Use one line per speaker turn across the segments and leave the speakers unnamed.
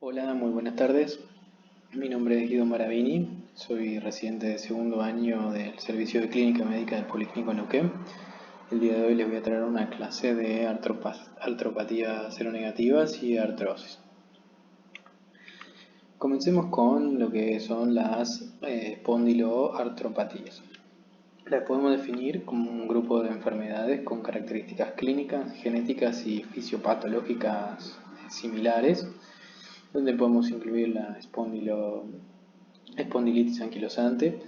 Hola, muy buenas tardes. Mi nombre es Guido Maravini, soy residente de segundo año del Servicio de Clínica Médica del Policlínico en Neuquén. El día de hoy les voy a traer una clase de artropatías seronegativas y artrosis. Comencemos con lo que son las espondiloartropatías. Las podemos definir como un grupo de enfermedades con características clínicas, genéticas y fisiopatológicas similares, donde podemos incluir la espondilitis anquilosante,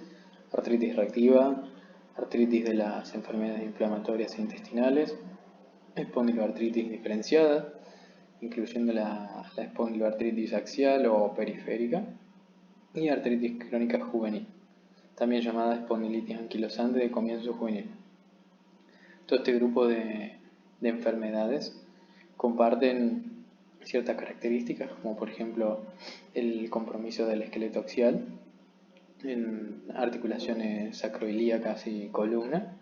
artritis reactiva, artritis de las enfermedades inflamatorias intestinales, espondiloartritis diferenciada, incluyendo la espondiloartritis axial o periférica, y artritis crónica juvenil, también llamada espondilitis anquilosante de comienzo juvenil. Todo este grupo de enfermedades comparten ciertas características, como por ejemplo el compromiso del esqueleto axial en articulaciones sacroilíacas y columna,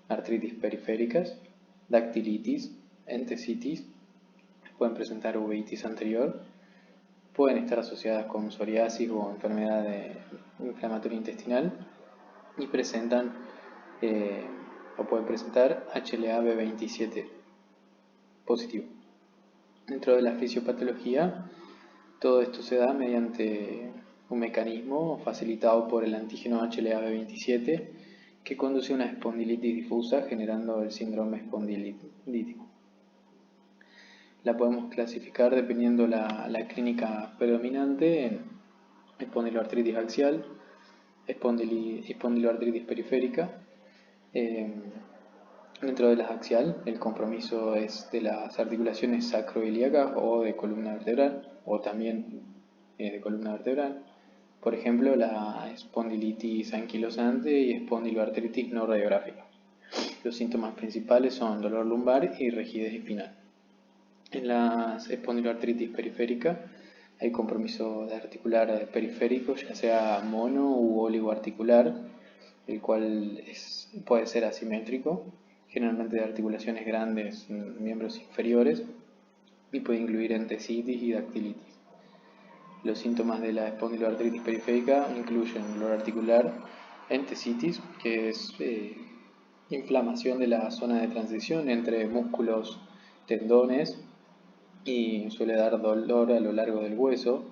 artritis periféricas, dactilitis, entesitis, pueden presentar uveitis anterior, pueden estar asociadas con psoriasis o enfermedad inflamatoria intestinal y presentan o pueden presentar HLA-B27 positivo. Dentro de la fisiopatología, todo esto se da mediante un mecanismo facilitado por el antígeno HLA-B27 que conduce a una espondilitis difusa generando el síndrome espondilítico. La podemos clasificar dependiendo la clínica predominante en espondiloartritis axial, espondiloartritis periférica. Dentro de la axial, el compromiso es de las articulaciones sacroilíacas o de columna vertebral, o también de columna vertebral. Por ejemplo, la espondilitis anquilosante y espondiloartritis no radiográfica. Los síntomas principales son dolor lumbar y rigidez espinal. En la espondiloartritis periférica hay compromiso de articular periférico, ya sea mono u oligoarticular, el cual puede ser asimétrico, generalmente de articulaciones grandes en miembros inferiores, y puede incluir entesitis y dactilitis. Los síntomas de la espondiloartritis periférica incluyen dolor articular, entesitis, que es inflamación de la zona de transición entre músculos, tendones, y suele dar dolor a lo largo del hueso,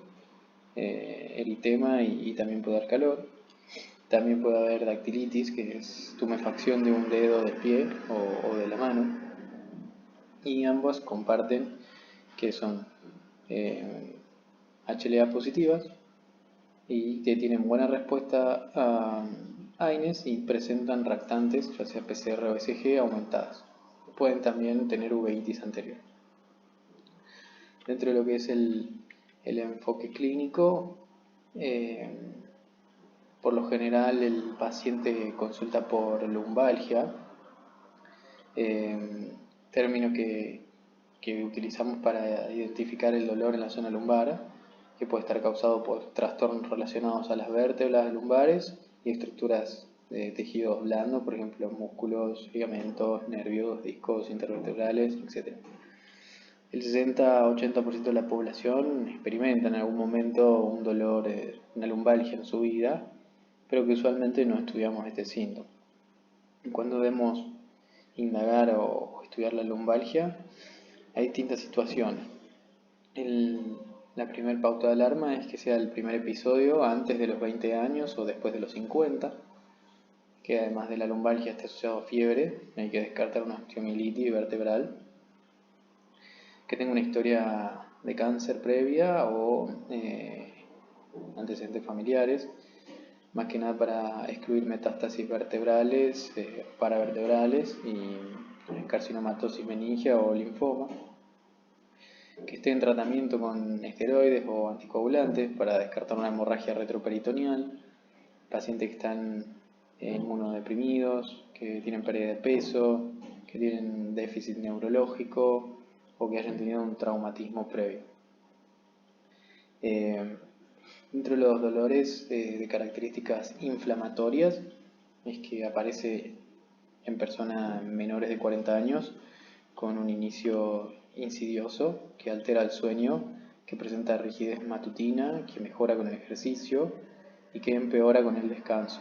eritema y también puede dar calor. También puede haber dactilitis, que es tumefacción de un dedo del pie o de la mano, y ambos comparten que son HLA positivas y que tienen buena respuesta a AINES y presentan reactantes, ya sea PCR o SG, aumentadas. Pueden también tener uveitis anterior. Dentro de lo que es el enfoque clínico, por lo general el paciente consulta por lumbalgia, término que utilizamos para identificar el dolor en la zona lumbar, que puede estar causado por trastornos relacionados a las vértebras lumbares y estructuras de tejidos blandos, por ejemplo músculos, ligamentos, nervios, discos intervertebrales, etc. El 60-80% de la población experimenta en algún momento un dolor, una lumbalgia en su vida, pero que usualmente no estudiamos este síntoma. Cuando debemos indagar o estudiar la lumbalgia, hay distintas situaciones. La primera pauta de alarma es que sea el primer episodio antes de los 20 años o después de los 50, que además de la lumbalgia esté asociado a fiebre, hay que descartar una osteomielitis vertebral, que tenga una historia de cáncer previa o antecedentes familiares, más que nada para excluir metástasis vertebrales, paravertebrales y carcinomatosis meningia o linfoma, que esté en tratamiento con esteroides o anticoagulantes para descartar una hemorragia retroperitoneal, pacientes que están inmunodeprimidos, que tienen pérdida de peso, que tienen déficit neurológico o que hayan tenido un traumatismo previo. Dentro de los dolores de características inflamatorias es que aparece en personas menores de 40 años con un inicio insidioso que altera el sueño, que presenta rigidez matutina, que mejora con el ejercicio y que empeora con el descanso.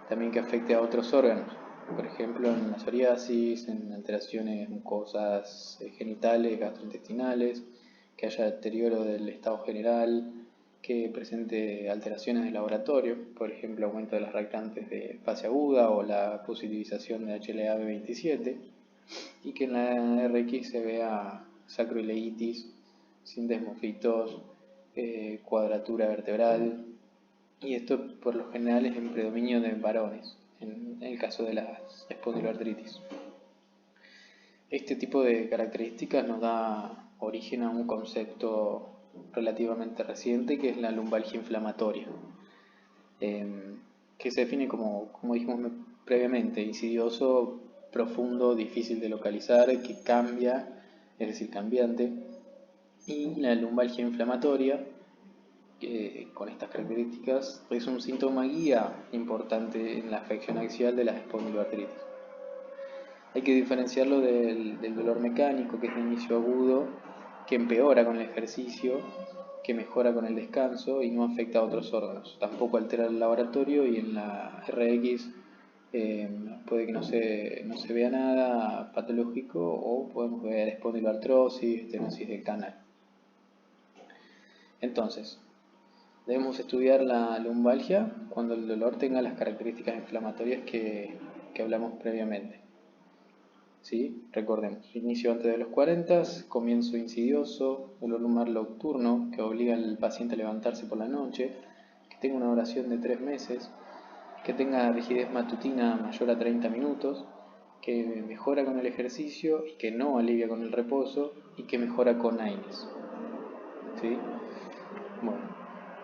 También que afecte a otros órganos, por ejemplo en la psoriasis, en alteraciones mucosas genitales, gastrointestinales, que haya deterioro del estado general, que presente alteraciones de laboratorio, por ejemplo aumento de las reactantes de fase aguda o la positivización de HLA-B27, y que en la RX se vea sacroileitis, sindesmofitos, cuadratura vertebral, y esto por lo general es en predominio de varones, en el caso de la espondiloartritis. Este tipo de características nos da origen a un concepto relativamente reciente que es la lumbalgia inflamatoria, que se define como dijimos previamente, insidioso, profundo, difícil de localizar, que cambia, es decir, cambiante, y la lumbalgia inflamatoria, con estas características, es un síntoma guía importante en la afección axial de la espondiloartritis. Hay que diferenciarlo del dolor mecánico, que es de inicio agudo, que empeora con el ejercicio, que mejora con el descanso y no afecta a otros órganos. Tampoco altera el laboratorio y en la RX puede que no se vea nada patológico o podemos ver espondiloartrosis, estenosis del canal. Entonces, debemos estudiar la lumbalgia cuando el dolor tenga las características inflamatorias que hablamos previamente. ¿Sí? Recordemos, inicio antes de los 40, comienzo insidioso, dolor lumbar nocturno que obliga al paciente a levantarse por la noche, que tenga una duración de 3 meses, que tenga rigidez matutina mayor a 30 minutos, que mejora con el ejercicio y que no alivia con el reposo y que mejora con AINES. ¿Sí? Bueno,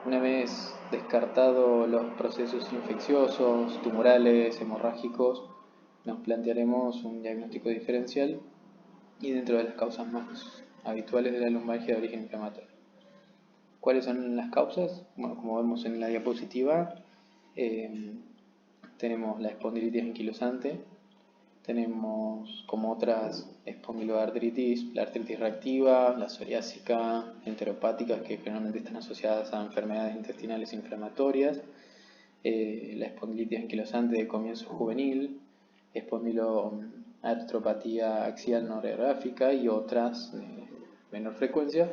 una vez descartado los procesos infecciosos, tumorales, hemorrágicos, nos plantearemos un diagnóstico diferencial y dentro de las causas más habituales de la lumbalgia de origen inflamatorio. ¿Cuáles son las causas? Bueno, como vemos en la diapositiva, tenemos la espondilitis anquilosante, tenemos como otras espondiloartritis, la artritis reactiva, la psoriásica, enteropáticas, que generalmente están asociadas a enfermedades intestinales inflamatorias, la espondilitis anquilosante de comienzo juvenil, espondiloartropatía axial no radiográfica y otras de menor frecuencia,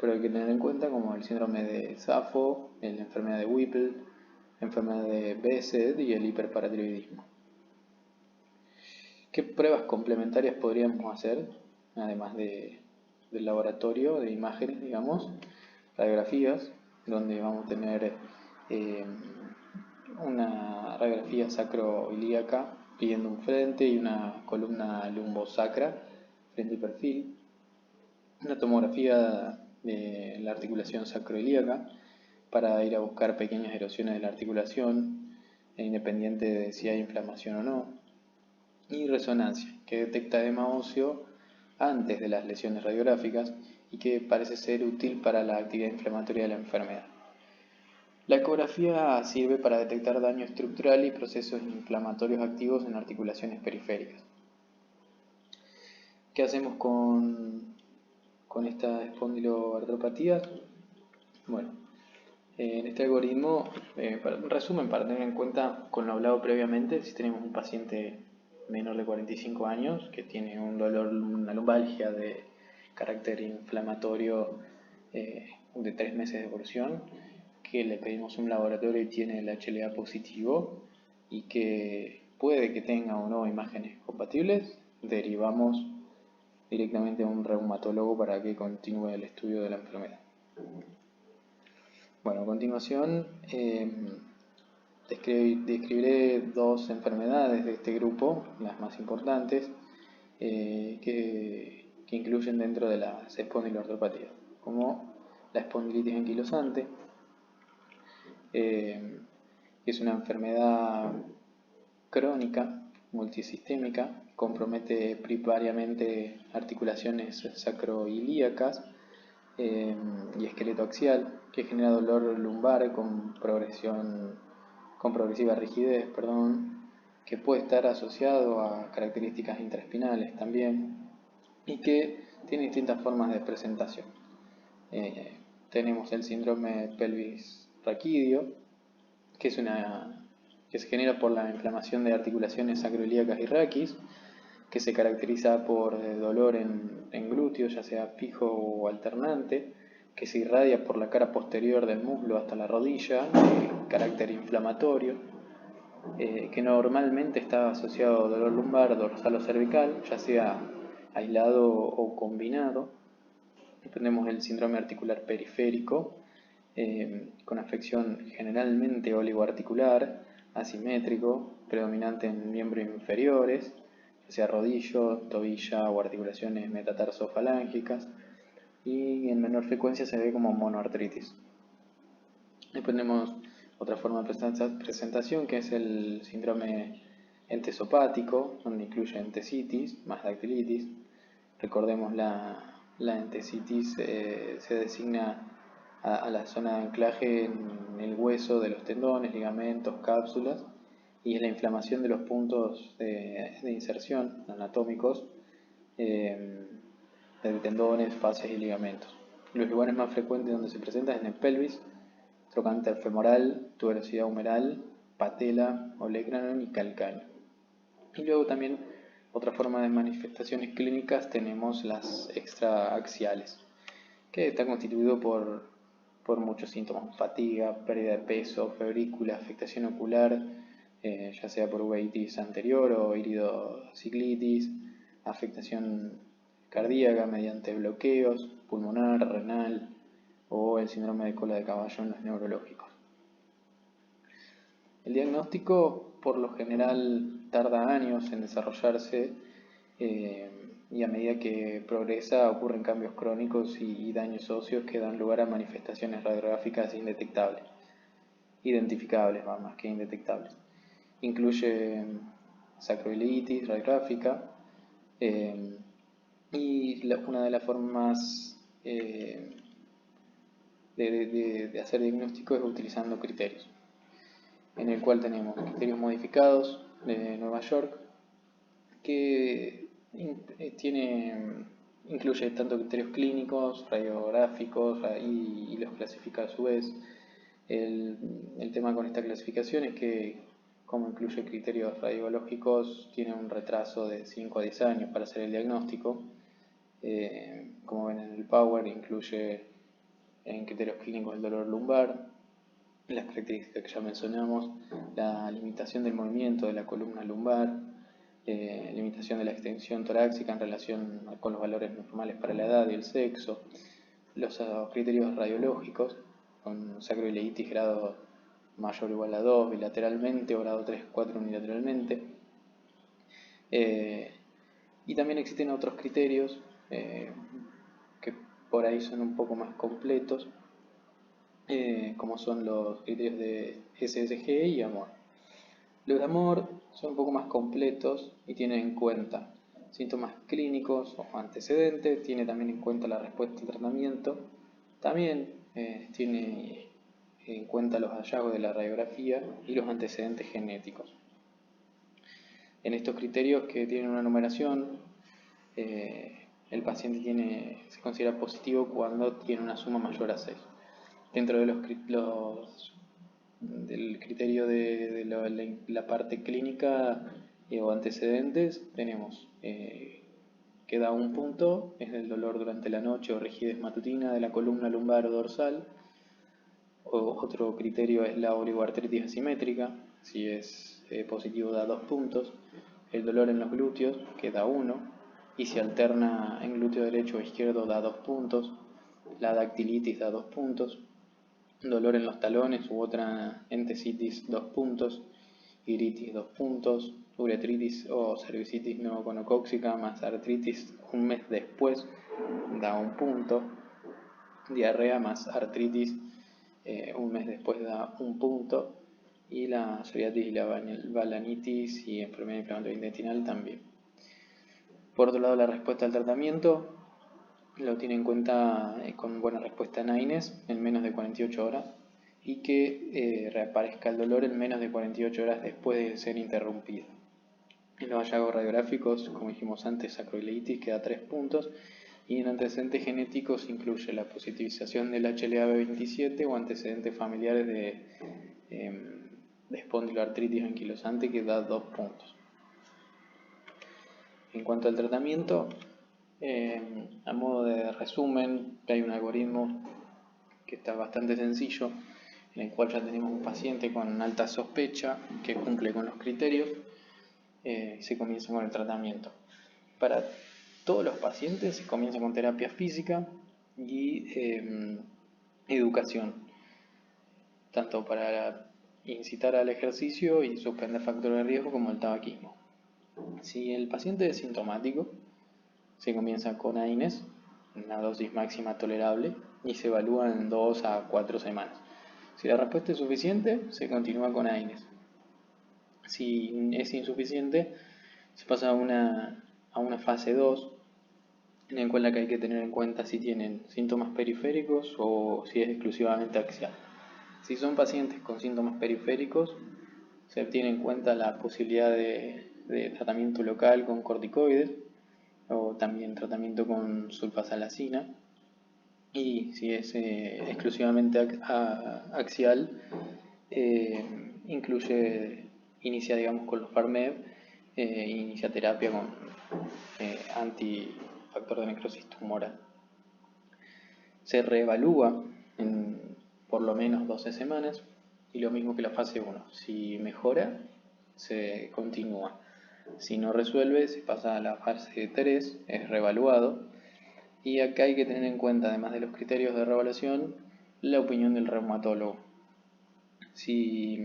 pero hay que tener en cuenta como el síndrome de Safo, la enfermedad de Whipple, la enfermedad de Behçet y el hiperparatiroidismo. ¿Qué pruebas complementarias podríamos hacer, además del laboratorio, de imágenes, digamos, radiografías, donde vamos a tener una radiografía sacroilíaca pidiendo un frente y una columna lumbosacra frente y perfil, una tomografía de la articulación sacroilíaca para ir a buscar pequeñas erosiones de la articulación, independiente de si hay inflamación o no, y resonancia, que detecta edema óseo antes de las lesiones radiográficas y que parece ser útil para la actividad inflamatoria de la enfermedad. La ecografía sirve para detectar daño estructural y procesos inflamatorios activos en articulaciones periféricas. ¿Qué hacemos con esta espondiloartropatía? Bueno, en este algoritmo, un resumen para tener en cuenta con lo hablado previamente, si tenemos un paciente menor de 45 años que tiene un dolor, una lumbalgia de carácter inflamatorio de 3 meses de evolución, que le pedimos un laboratorio y tiene el HLA positivo y que puede que tenga o no imágenes compatibles, derivamos directamente a un reumatólogo para que continúe el estudio de la enfermedad. Bueno, a continuación describiré 2 enfermedades de este grupo, las más importantes, que incluyen dentro de las espondiloartropatías, como la espondilitis anquilosante, que es una enfermedad crónica, multisistémica, compromete primariamente articulaciones sacroilíacas y esqueleto axial, que genera dolor lumbar con progresiva rigidez, que puede estar asociado a características intraespinales también y que tiene distintas formas de presentación. tenemos el síndrome pelvis raquídeo, que se genera por la inflamación de articulaciones sacroiliacas y raquis, que se caracteriza por dolor en glúteos, ya sea fijo o alternante, que se irradia por la cara posterior del muslo hasta la rodilla, de carácter inflamatorio, que normalmente está asociado a dolor lumbar, dorsal o cervical, ya sea aislado o combinado. Tenemos el síndrome articular periférico, con afección generalmente oligoarticular, asimétrico, predominante en miembros inferiores, ya sea rodillo, tobilla o articulaciones metatarsofalángicas, y en menor frecuencia se ve como monoartritis. Después tenemos otra forma de presentación, que es el síndrome entesopático, donde incluye entesitis más dactilitis. Recordemos, la entesitis se designa a la zona de anclaje en el hueso de los tendones, ligamentos, cápsulas, y es la inflamación de los puntos de inserción anatómicos de tendones, fascias y ligamentos. Los lugares más frecuentes donde se presenta es en el pelvis, trocánter femoral, tuberosidad humeral, patela, olecranon y calcáneo. Y luego también otra forma de manifestaciones clínicas tenemos las extraaxiales, que está constituido por muchos síntomas: fatiga, pérdida de peso, febrícula, afectación ocular, ya sea por uveitis anterior o iridociclitis, afectación cardíaca mediante bloqueos, pulmonar, renal, o el síndrome de cola de caballo en los neurológicos. El diagnóstico por lo general tarda años en desarrollarse, y a medida que progresa ocurren cambios crónicos y daños óseos que dan lugar a manifestaciones radiográficas identificables más que indetectables. Incluye sacroileitis radiográfica, y una de las formas de hacer diagnóstico es utilizando criterios, en el cual tenemos criterios modificados de Nueva York, que incluye tanto criterios clínicos, radiográficos, y los clasifica a su vez. El tema con esta clasificación es que, como incluye criterios radiológicos, tiene un retraso de 5 a 10 años para hacer el diagnóstico. Como ven en el Power, incluye en criterios clínicos el dolor lumbar, las características que ya mencionamos, la limitación del movimiento de la columna lumbar, limitación de la extensión torácica en relación con los valores normales para la edad y el sexo, los criterios radiológicos, con sacroileitis grado mayor o igual a 2 bilateralmente o grado 3, 4 unilateralmente. Y también existen otros criterios que por ahí son un poco más completos, como son los criterios de SSG y AMOR. Los de AMOR son un poco más completos y tienen en cuenta síntomas clínicos o antecedentes, tiene también en cuenta la respuesta al tratamiento, también tiene en cuenta los hallazgos de la radiografía y los antecedentes genéticos. En estos criterios, que tienen una numeración, el paciente se considera positivo cuando tiene una suma mayor a 6. Dentro de del criterio de la parte clínica o antecedentes, tenemos que da un punto, es el dolor durante la noche o rigidez matutina de la columna lumbar o dorsal. Otro criterio es la oligoartritis asimétrica, si es positivo da 2 puntos. El dolor en los glúteos, que da 1, y si alterna en glúteo derecho o izquierdo da 2 puntos. La dactilitis da 2 puntos. Dolor en los talones u otra entesitis 2 puntos. Iritis 2 puntos. Uretritis o cervicitis pneumococóxica más artritis un mes después da 1 punto. Diarrea más artritis un mes después da 1 punto. Y la psoriasis y la balanitis y enfermedad inflamatoria intestinal también. Por otro lado, la respuesta al tratamiento lo tiene en cuenta con buena respuesta en AINES en menos de 48 horas y que reaparezca el dolor en menos de 48 horas después de ser interrumpido. En los hallazgos radiográficos, como dijimos antes, sacroileitis que da 3 puntos Y en antecedentes genéticos incluye la positivización del HLA-B27 o antecedentes familiares de espondiloartritis anquilosante, que da 2 puntos. En cuanto al tratamiento, a modo de resumen, hay un algoritmo que está bastante sencillo, en el cual ya tenemos un paciente con alta sospecha que cumple con los criterios, se comienza con el tratamiento. Para todos los pacientes se comienza con terapia física y educación, tanto para incitar al ejercicio y suspender factores de riesgo como el tabaquismo. Si el paciente es sintomático, se comienza con AINES, una dosis máxima tolerable, y se evalúa en 2 a 4 semanas. Si la respuesta es suficiente, se continúa con AINES. Si es insuficiente, se pasa a una fase 2, en la cual hay que tener en cuenta si tienen síntomas periféricos o si es exclusivamente axial. Si son pacientes con síntomas periféricos, se tiene en cuenta la posibilidad de tratamiento local con corticoides o también tratamiento con sulfasalacina. Y si es exclusivamente axial, inicia digamos con los FARMED, inicia terapia con antifactor de necrosis tumoral. Se reevalúa en por lo menos 12 semanas y lo mismo que la fase 1. Si mejora, se continúa. Si no resuelve, se pasa a la fase 3, es reevaluado. Y acá hay que tener en cuenta, además de los criterios de reevaluación, la opinión del reumatólogo. Si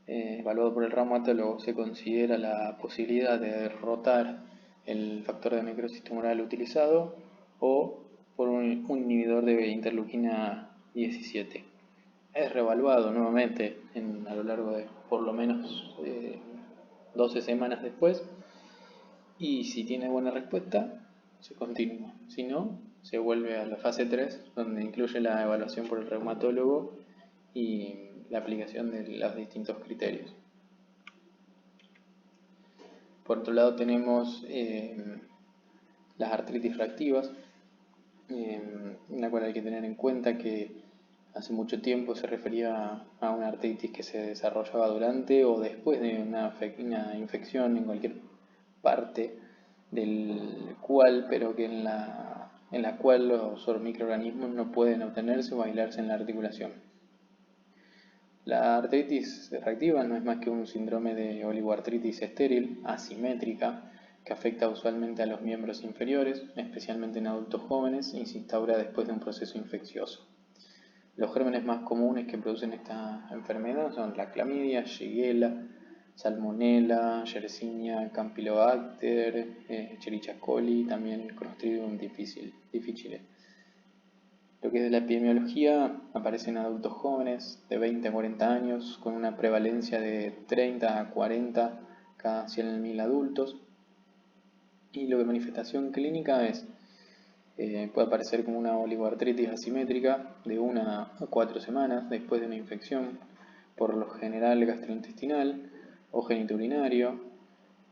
evaluado por el reumatólogo se considera la posibilidad de derrotar el factor de necrosis tumoral utilizado o por un inhibidor de interleuquina 17. Es reevaluado nuevamente a lo largo de por lo menos 12 semanas después, y si tiene buena respuesta, se continúa. Si no, se vuelve a la fase 3, donde incluye la evaluación por el reumatólogo y la aplicación de los distintos criterios. Por otro lado tenemos las artritis reactivas, en la cual hay que tener en cuenta que hace mucho tiempo se refería a una artritis que se desarrollaba durante o después de una infección en cualquier parte del cual, pero que en la cual los microorganismos no pueden obtenerse o aislarse en la articulación. La artritis reactiva no es más que un síndrome de oligoartritis estéril, asimétrica, que afecta usualmente a los miembros inferiores, especialmente en adultos jóvenes, y se instaura después de un proceso infeccioso. Los gérmenes más comunes que producen esta enfermedad son la clamidia, Shigella, Salmonella, Yersinia, Campylobacter, Escherichia coli, también Clostridium difficile. Lo que es de la epidemiología, aparece en adultos jóvenes de 20 a 40 años, con una prevalencia de 30 a 40 cada 100.000 adultos. Y lo de manifestación clínica puede aparecer como una oligoartritis asimétrica de 1 a 4 semanas después de una infección, por lo general gastrointestinal o genitourinario,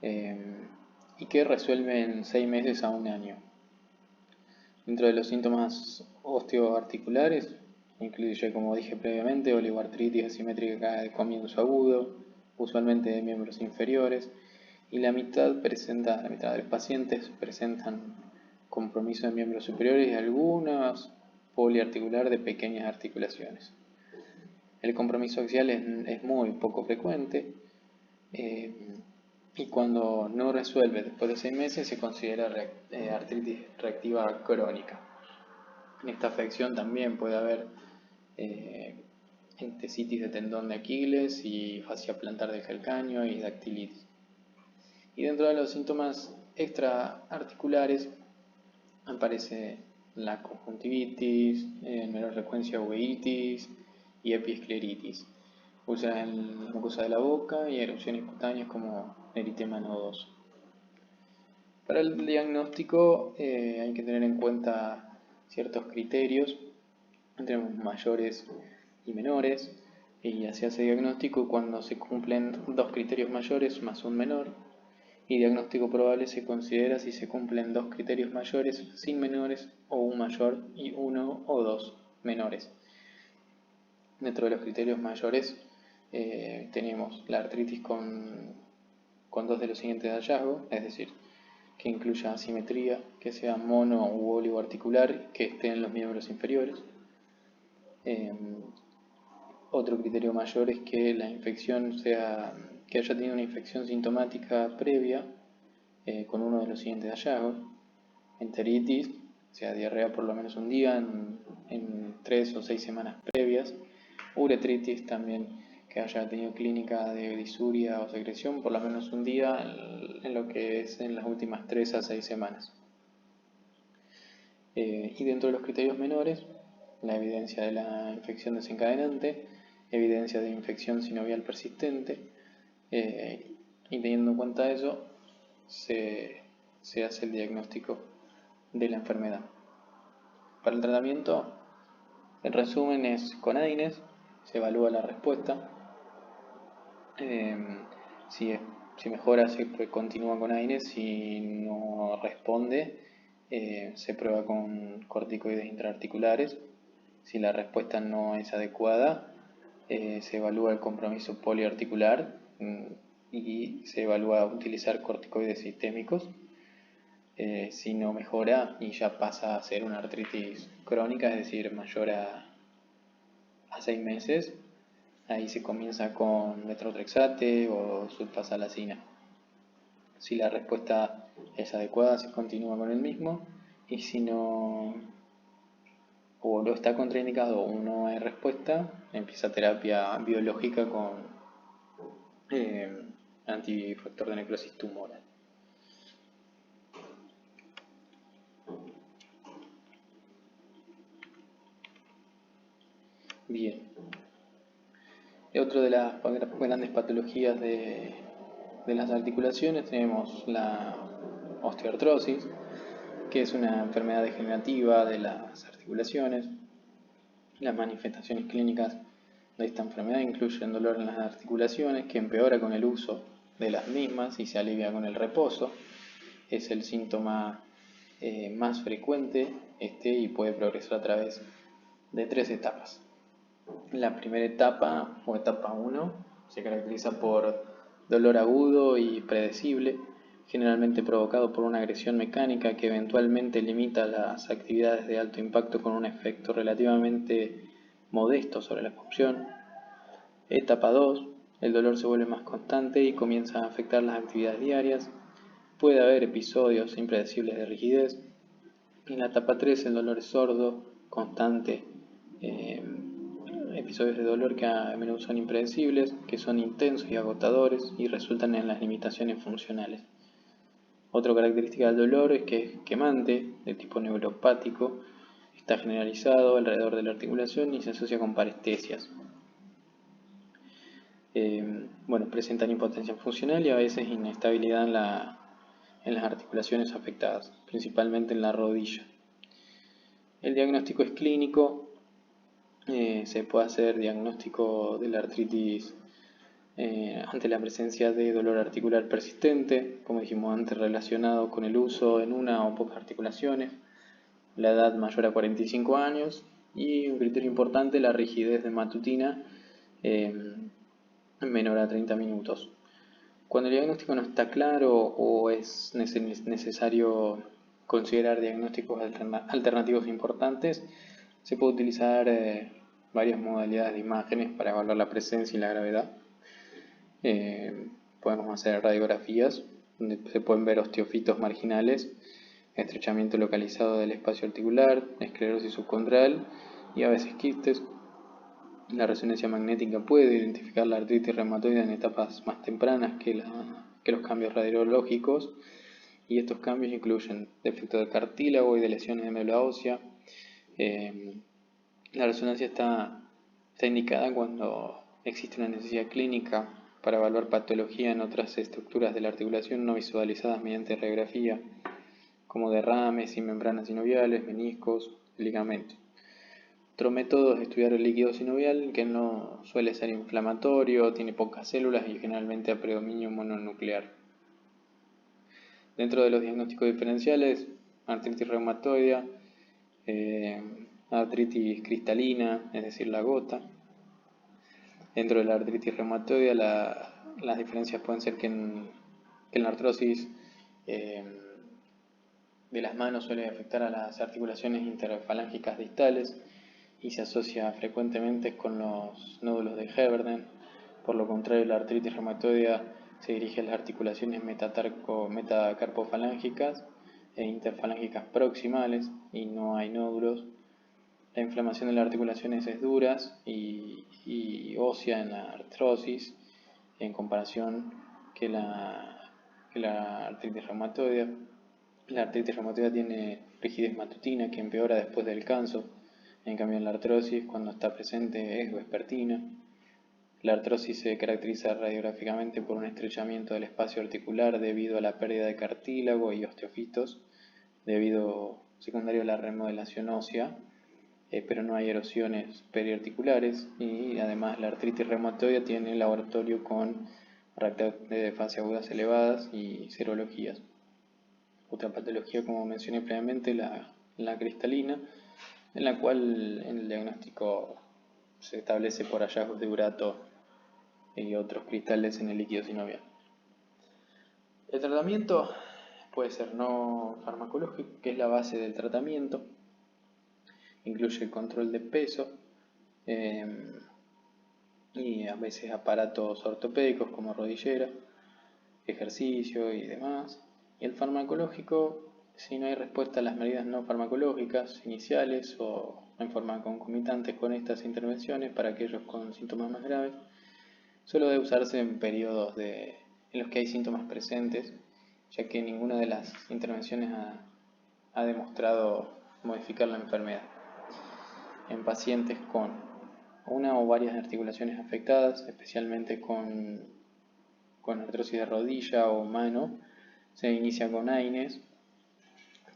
y que resuelve en 6 meses a 1 año. Dentro de los síntomas osteoarticulares incluye, como dije previamente, oligoartritis asimétrica de comienzo agudo, usualmente de miembros inferiores, y la mitad de los pacientes presentan compromiso de miembros superiores y algunas poliarticular de pequeñas articulaciones. El compromiso axial es muy poco frecuente, y cuando no resuelve después de 6 meses se considera artritis reactiva crónica. En esta afección también puede haber entesitis de tendón de Aquiles y fascia plantar del calcáneo y dactilitis. Y dentro de los síntomas extraarticulares aparece la conjuntivitis, menor frecuencia uveitis y epiescleritis, úlceras en la mucosa de la boca y erupciones cutáneas como eritema nodoso. Para el diagnóstico hay que tener en cuenta ciertos criterios, entre mayores y menores, y se hace diagnóstico cuando se cumplen 2 criterios mayores más un menor, Y diagnóstico probable se considera si se cumplen dos criterios mayores sin menores o un mayor y uno o dos menores. Dentro de los criterios mayores tenemos la artritis con dos de los siguientes hallazgos, es decir, que incluya asimetría, que sea mono u oligoarticular, que esté en los miembros inferiores. Otro criterio mayor es que la infección que haya tenido una infección sintomática previa con uno de los siguientes hallazgos: enteritis, o sea, diarrea por lo menos un día en 3 o 6 semanas previas; uretritis también, que haya tenido clínica de disuria o secreción por lo menos un día en lo que es en las últimas 3 a 6 semanas. Y dentro de los criterios menores, la evidencia de la infección desencadenante, evidencia de infección sinovial persistente, y teniendo en cuenta eso, se hace el diagnóstico de la enfermedad. Para el tratamiento, en resumen, es con AINES, se evalúa la respuesta. Si mejora, se continúa con AINES; si no responde, se prueba con corticoides intraarticulares. Si la respuesta no es adecuada, se evalúa el compromiso poliarticular y se evalúa utilizar corticoides sistémicos. Si no mejora y ya pasa a ser una artritis crónica, es decir, mayor a 6 meses, ahí se comienza con metotrexate o sulfasalacina. Si la respuesta es adecuada, se continúa con el mismo, y si no, o lo está contraindicado o no hay respuesta, empieza terapia biológica con antifactor de necrosis tumoral. Bien. Otra de las grandes patologías de las articulaciones tenemos la osteoartrosis, que es una enfermedad degenerativa de las articulaciones. Las manifestaciones clínicas de esta enfermedad incluyen dolor en las articulaciones, que empeora con el uso de las mismas y se alivia con el reposo. Es el síntoma más frecuente y puede progresar a través de 3 etapas. La primera etapa, o etapa 1, se caracteriza por dolor agudo y predecible, generalmente provocado por una agresión mecánica que eventualmente limita las actividades de alto impacto con un efecto relativamente modesto sobre la función. Etapa 2, el dolor se vuelve más constante y comienza a afectar las actividades diarias. Puede haber episodios impredecibles de rigidez. En la etapa 3, el dolor es sordo, constante, episodios de dolor que a menudo son impredecibles, que son intensos y agotadores y resultan en las limitaciones funcionales. Otra característica del dolor es que es quemante, de tipo neuropático, está generalizado alrededor de la articulación y se asocia con parestesias. Presentan impotencia funcional y a veces inestabilidad en las articulaciones afectadas, principalmente en la rodilla. El diagnóstico es clínico. Se puede hacer diagnóstico de la artritis ante la presencia de dolor articular persistente, como dijimos antes, relacionado con el uso en una o pocas articulaciones, la edad mayor a 45 años y, un criterio importante, la rigidez de matutina menor a 30 minutos. Cuando el diagnóstico no está claro o es necesario considerar diagnósticos alternativos importantes, se puede utilizar varias modalidades de imágenes para evaluar la presencia y la gravedad. Podemos hacer radiografías donde se pueden ver osteofitos marginales, estrechamiento localizado del espacio articular, esclerosis subcondral y a veces quistes. La resonancia magnética puede identificar la artritis reumatoide en etapas más tempranas que los cambios radiológicos, y estos cambios incluyen defecto de cartílago y de lesiones de médula ósea. La resonancia está indicada cuando existe una necesidad clínica para evaluar patología en otras estructuras de la articulación no visualizadas mediante radiografía, como derrames y membranas sinoviales, meniscos, ligamentos. Otro método es estudiar el líquido sinovial, que no suele ser inflamatorio, tiene pocas células y generalmente a predominio mononuclear. Dentro de los diagnósticos diferenciales, artritis reumatoidea, artritis cristalina, es decir, la gota. Dentro de la artritis reumatoidea, las diferencias pueden ser que en la artrosis de las manos suele afectar a las articulaciones interfalángicas distales y se asocia frecuentemente con los nódulos de Heberden. Por lo contrario, la artritis reumatoidea se dirige a las articulaciones metacarpofalángicas e interfalángicas proximales y no hay nódulos. La inflamación de las articulaciones es dura y ósea en la artrosis en comparación que la artritis reumatoidea. La artritis reumatoidea tiene rigidez matutina que empeora después del descanso. En cambio, en la artrosis, cuando está presente, es vespertina. La artrosis se caracteriza radiográficamente por un estrechamiento del espacio articular debido a la pérdida de cartílago y osteofitos, debido secundario a la remodelación ósea, pero no hay erosiones periarticulares, y además la artritis reumatoidea tiene laboratorio con radiografías de fase agudas elevadas y serologías. Otra patología, como mencioné previamente, la cristalina, en la cual en el diagnóstico se establece por hallazgos de urato y otros cristales en el líquido sinovial. El tratamiento puede ser no farmacológico, que es la base del tratamiento. Incluye el control de peso y a veces aparatos ortopédicos como rodillera, ejercicio y demás. Y el farmacológico, si no hay respuesta a las medidas no farmacológicas iniciales o en forma concomitante con estas intervenciones para aquellos con síntomas más graves, suele debe usarse en periodos en los que hay síntomas presentes, ya que ninguna de las intervenciones ha demostrado modificar la enfermedad. En pacientes con una o varias articulaciones afectadas, especialmente con artrosis de rodilla o mano, se inicia con AINES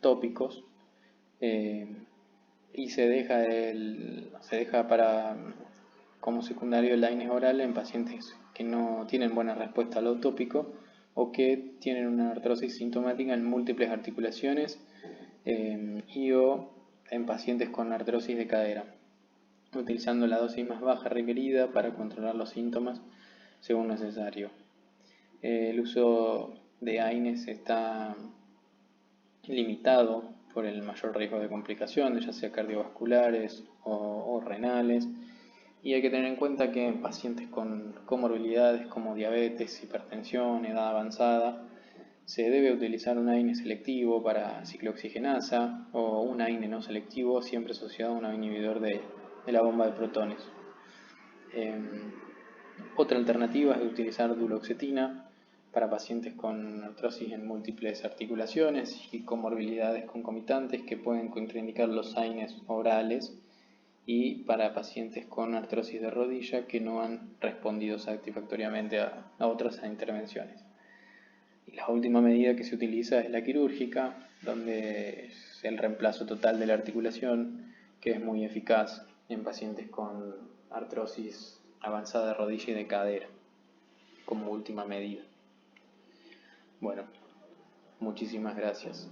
tópicos y se deja como secundario el AINES oral en pacientes que no tienen buena respuesta a lo tópico o que tienen una artrosis sintomática en múltiples articulaciones o en pacientes con artrosis de cadera, utilizando la dosis más baja requerida para controlar los síntomas según necesario. El uso de AINES está limitado por el mayor riesgo de complicaciones, ya sea cardiovasculares o renales, y hay que tener en cuenta que en pacientes con comorbilidades como diabetes, hipertensión, edad avanzada, se debe utilizar un AINE selectivo para ciclooxigenasa o un AINE no selectivo siempre asociado a un inhibidor de la bomba de protones. Otra alternativa es utilizar duloxetina para pacientes con artrosis en múltiples articulaciones y comorbilidades concomitantes que pueden contraindicar los AINES orales, y para pacientes con artrosis de rodilla que no han respondido satisfactoriamente a otras intervenciones. Y la última medida que se utiliza es la quirúrgica, donde es el reemplazo total de la articulación, que es muy eficaz en pacientes con artrosis avanzada de rodilla y de cadera, como última medida. Bueno, muchísimas gracias.